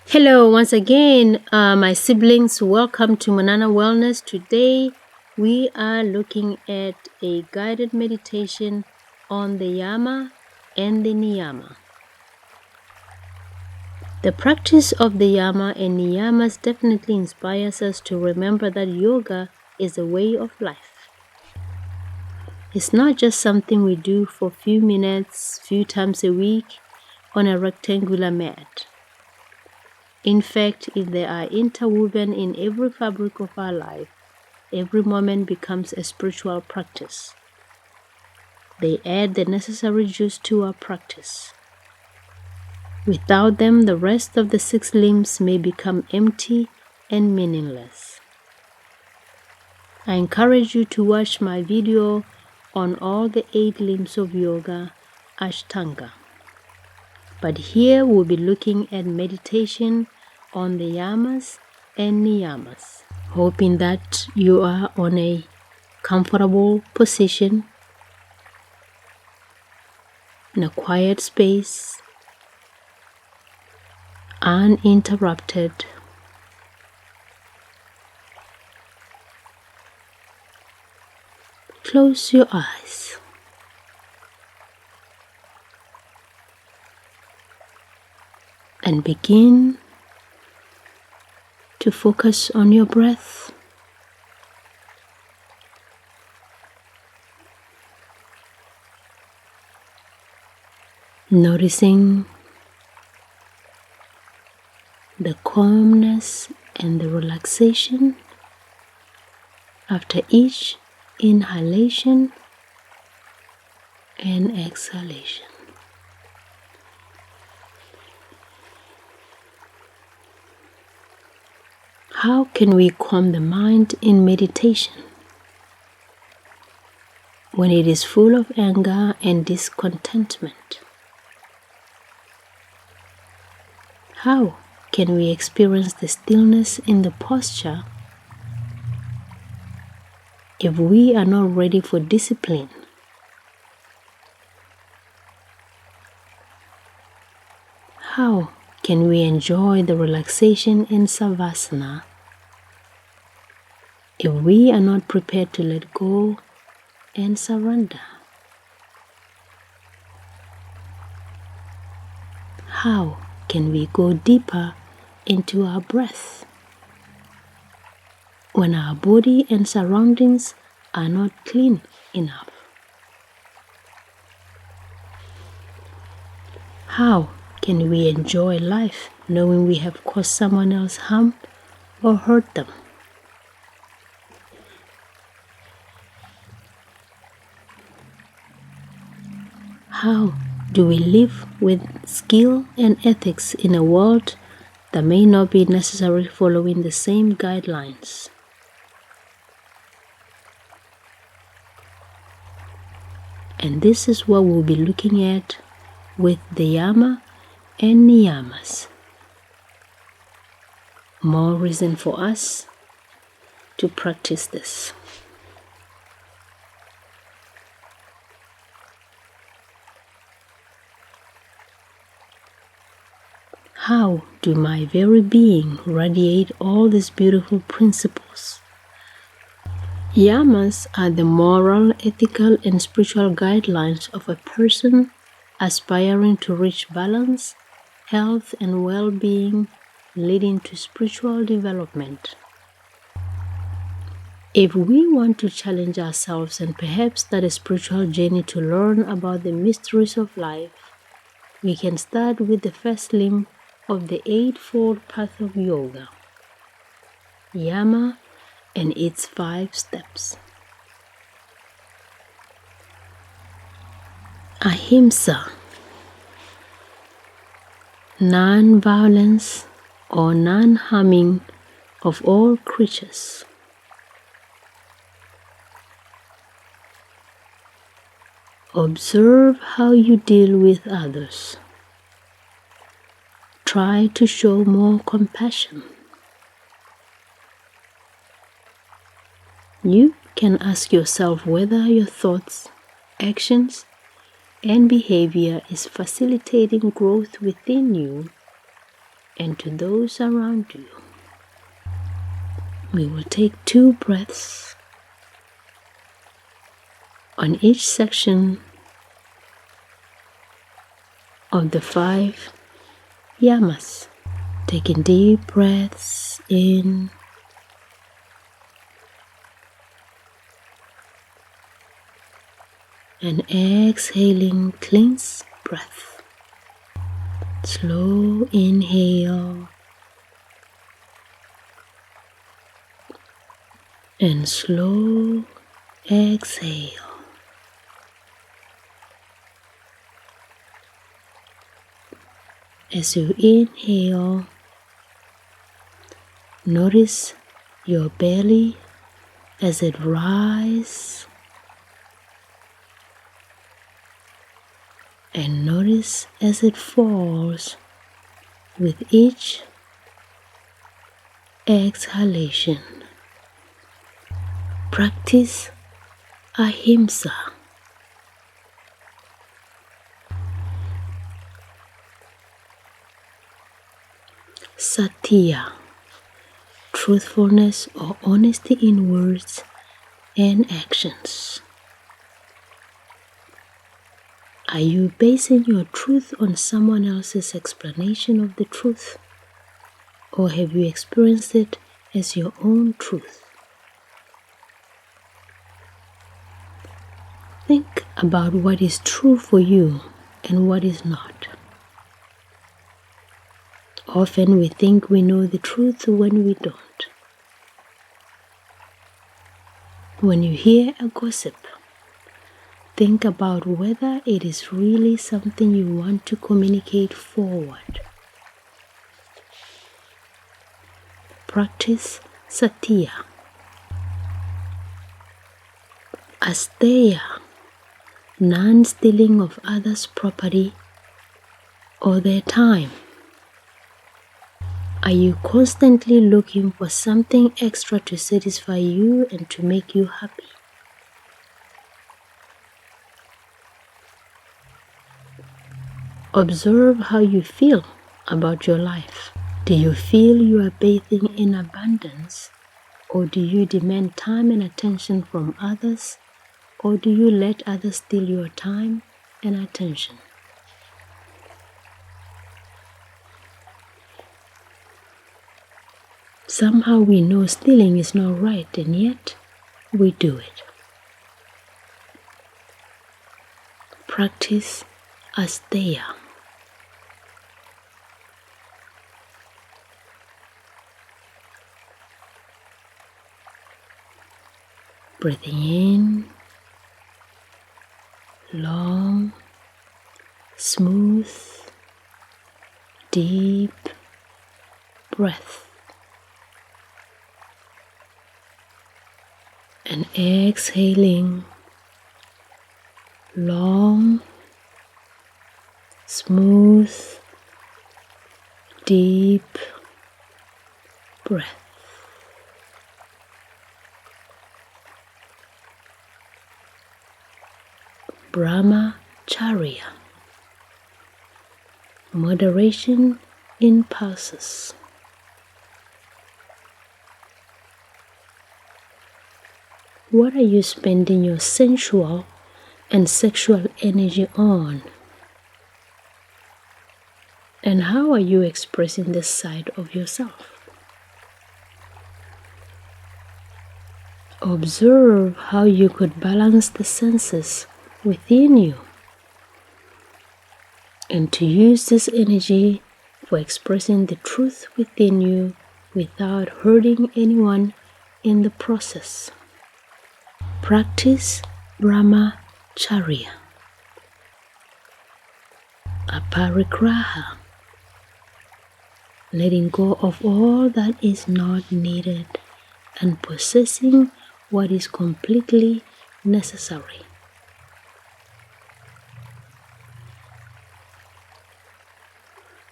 Hello, once again, my siblings. Welcome to Manana Wellness. Today, we are looking at a guided meditation on the Yama and the Niyama. The practice of the Yama and Niyamas definitely inspires us to remember that yoga is a way of life. It's not just something we do for a few minutes, few times a week on a rectangular mat. In fact, if they are interwoven in every fabric of our life, every moment becomes a spiritual practice. They add the necessary juice to our practice. Without them, the rest of the 6 limbs may become empty and meaningless. I encourage you to watch my video on all the 8 limbs of yoga, Ashtanga. But here we'll be looking at meditation on the Yamas and Niyamas, hoping that you are on a comfortable position, in a quiet space, uninterrupted. Close your eyes. And begin to focus on your breath. Noticing the calmness and the relaxation after each inhalation and exhalation. How can we calm the mind in meditation when it is full of anger and discontentment? How can we experience the stillness in the posture if we are not ready for discipline? How can we enjoy the relaxation in savasana if we are not prepared to let go and surrender? How can we go deeper into our breath when our body and surroundings are not clean enough? How can we enjoy life knowing we have caused someone else harm or hurt them? How do we live with skill and ethics in a world that may not be necessarily following the same guidelines? And this is what we'll be looking at with the Yama and Niyamas. More reason for us to practice this. How do my very being radiate all these beautiful principles? Yamas are the moral, ethical, and spiritual guidelines of a person aspiring to reach balance, health, and well-being, leading to spiritual development. If we want to challenge ourselves and perhaps start a spiritual journey to learn about the mysteries of life, we can start with the first limb of the eightfold path of yoga, Yama and its 5 steps. Ahimsa, non-violence or non-harming of all creatures. Observe how you deal with others. Try to show more compassion. You can ask yourself whether your thoughts, actions, and behavior is facilitating growth within you and to those around you. We will take 2 breaths on each section of the 5 yamas. Taking deep breaths in and exhaling cleanse breath. Slow inhale and slow exhale. As you inhale, notice your belly as it rises, and notice as it falls with each exhalation. Practice ahimsa. Satya, truthfulness or honesty in words and actions. Are you basing your truth on someone else's explanation of the truth? Or have you experienced it as your own truth? Think about what is true for you and what is not. Often we think we know the truth when we don't. When you hear a gossip, think about whether it is really something you want to communicate forward. Practice satya. Asteya, non-stealing of others' property or their time. Are you constantly looking for something extra to satisfy you and to make you happy? Observe how you feel about your life. Do you feel you are bathing in abundance, or do you demand time and attention from others, or do you let others steal your time and attention? Somehow we know stealing is not right, and yet we do it. Practice asteya. Breathing in, long, smooth, deep breath. And exhaling, long, smooth, deep breath. Brahmacharya, moderation in pulses. What are you spending your sensual and sexual energy on? And how are you expressing this side of yourself? Observe how you could balance the senses within you and to use this energy for expressing the truth within you without hurting anyone in the process. Practice Brahmacharya. Aparigraha, letting go of all that is not needed and possessing what is completely necessary.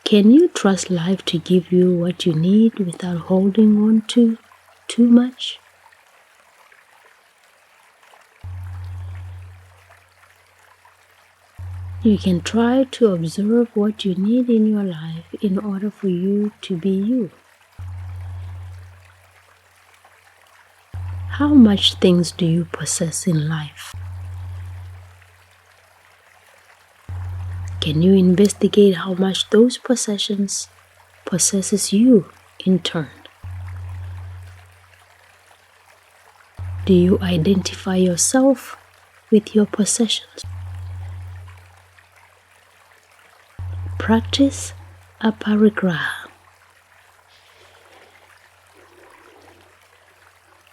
Can you trust life to give you what you need without holding on to too much? You can try to observe what you need in your life life in order for you to be you. How much things do you possess in life? Can you investigate how much those possessions possesses you in turn? Do you identify yourself with your possessions? Practice aparigraha.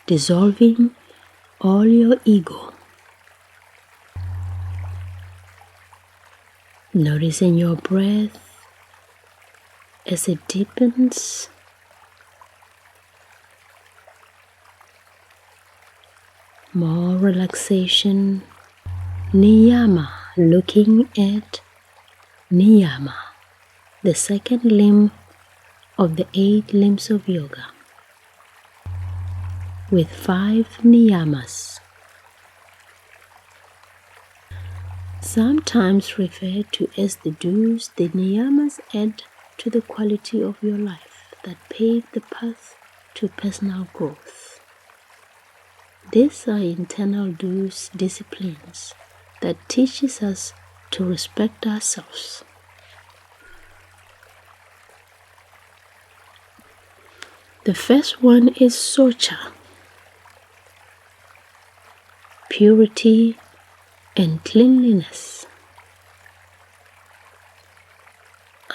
Dissolving all your ego. Noticing your breath as it deepens. More relaxation. Niyama, looking at Niyama, the second limb of the 8 limbs of yoga, with 5 niyamas, sometimes referred to as the do's. The niyamas add to the quality of your life that pave the path to personal growth. These are internal do's, disciplines that teaches us to respect ourselves. The first one is socha, purity and cleanliness.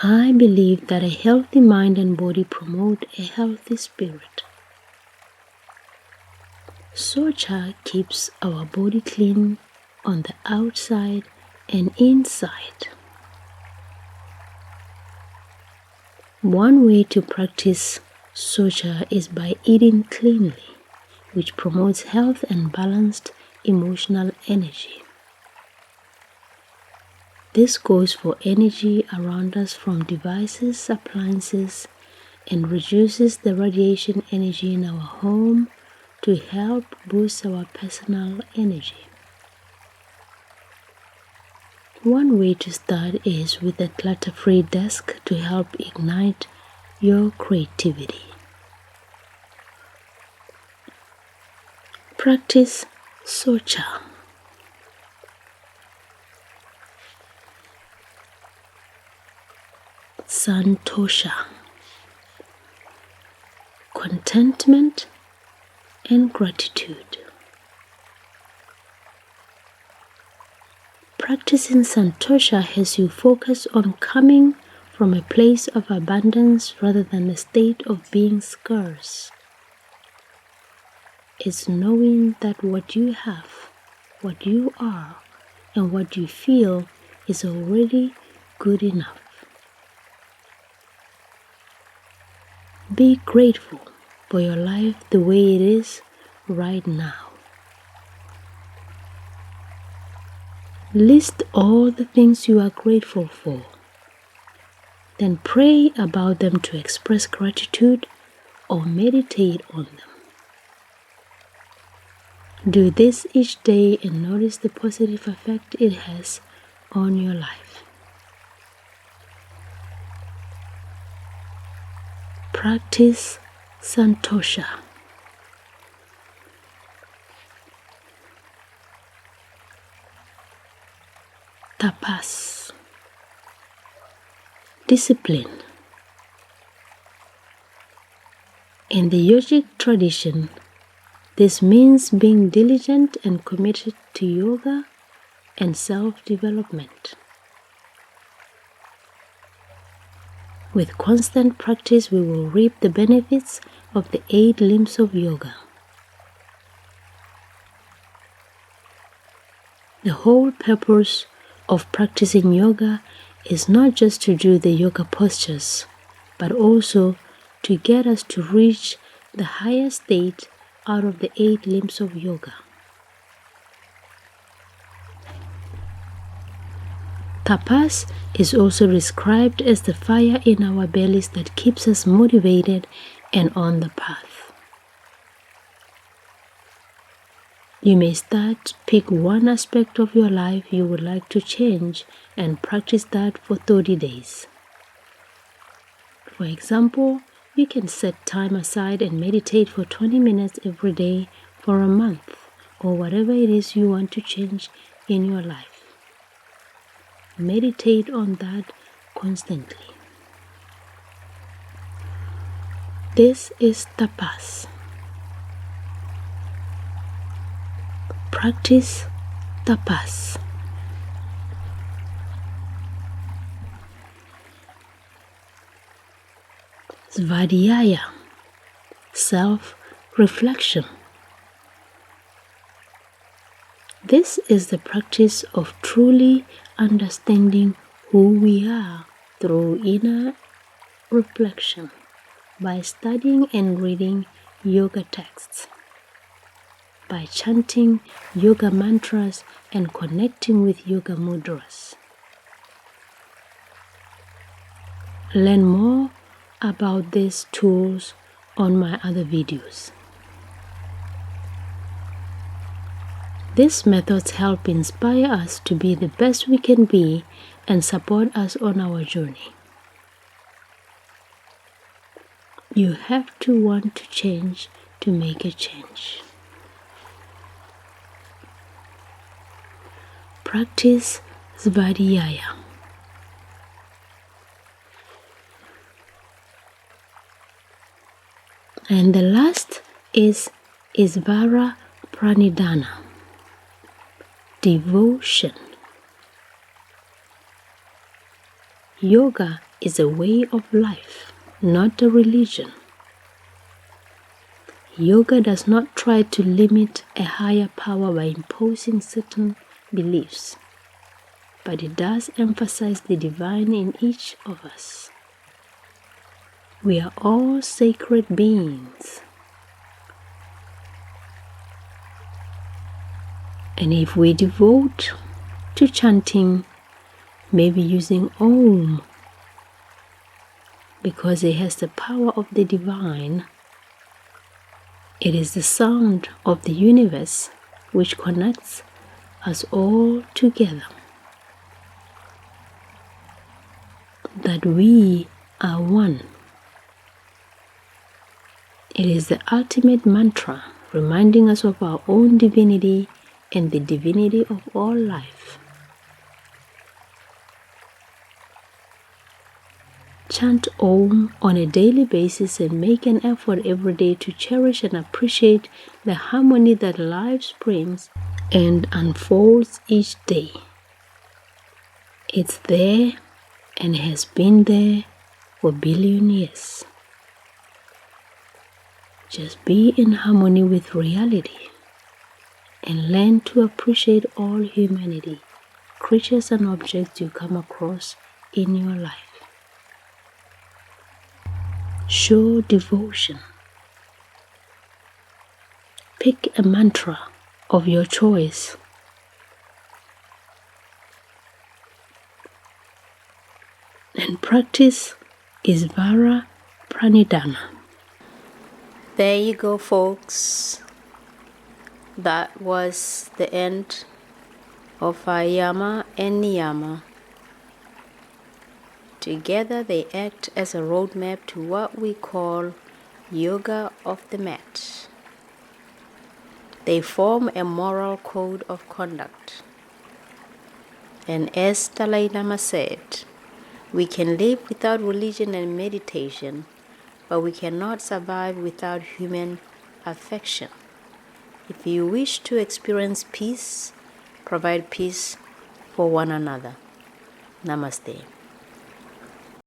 I believe that a healthy mind and body promote a healthy spirit. Socha keeps our body clean on the outside and inside. One way to practice socha is by eating cleanly, which promotes health and balanced emotional energy. This goes for energy around us from devices, appliances, and reduces the radiation energy in our home to help boost our personal energy. One way to start is with a clutter-free desk to help ignite your creativity. Practice socha. Santosha, contentment and gratitude. Practicing Santosha has you focus on coming from a place of abundance rather than a state of being scarce. It's knowing that what you have, what you are, and what you feel is already good enough. Be grateful for your life the way it is right now. List all the things you are grateful for. Then pray about them to express gratitude or meditate on them. Do this each day and notice the positive effect it has on your life. Practice Santosha. Tapas, discipline. In the yogic tradition, this means being diligent and committed to yoga and self-development. With constant practice, we will reap the benefits of the 8 limbs of yoga. The whole purpose of practicing yoga is not just to do the yoga postures, but also to get us to reach the higher state out of the 8 limbs of yoga. Tapas is also described as the fire in our bellies that keeps us motivated and on the path. You may pick one aspect of your life you would like to change and practice that for 30 days. For example, you can set time aside and meditate for 20 minutes every day for a month, or whatever it is you want to change in your life. Meditate on that constantly. This is tapas. Practice tapas. Svadhyaya, self-reflection. This is the practice of truly understanding who we are through inner reflection by studying and reading yoga texts, by chanting yoga mantras and connecting with yoga mudras. Learn more about these tools on my other videos. These methods help inspire us to be the best we can be and support us on our journey. You have to want to change to make a change. Practice Svadhyaya. And the last is Isvara Pranidhana, devotion. Yoga is a way of life, not a religion. Yoga does not try to limit a higher power by imposing certain beliefs, but it does emphasize the divine in each of us. We are all sacred beings. And if we devote to chanting, maybe using Om, because it has the power of the divine, it is the sound of the universe which connects us all together. That we are one. It is the ultimate mantra, reminding us of our own divinity and the divinity of all life. Chant Om on a daily basis and make an effort every day to cherish and appreciate the harmony that life brings and unfolds each day. It's there and has been there for a billion years. Just be in harmony with reality and learn to appreciate all humanity, creatures and objects you come across in your life. Show devotion. Pick a mantra of your choice. And practice Isvara Pranidhana. There you go, folks. That was the end of our Yama and Niyama. Together they act as a roadmap to what we call yoga of the mat. They form a moral code of conduct. And as Dalai Lama said, we can live without religion and meditation, but we cannot survive without human affection. If you wish to experience peace, provide peace for one another. Namaste.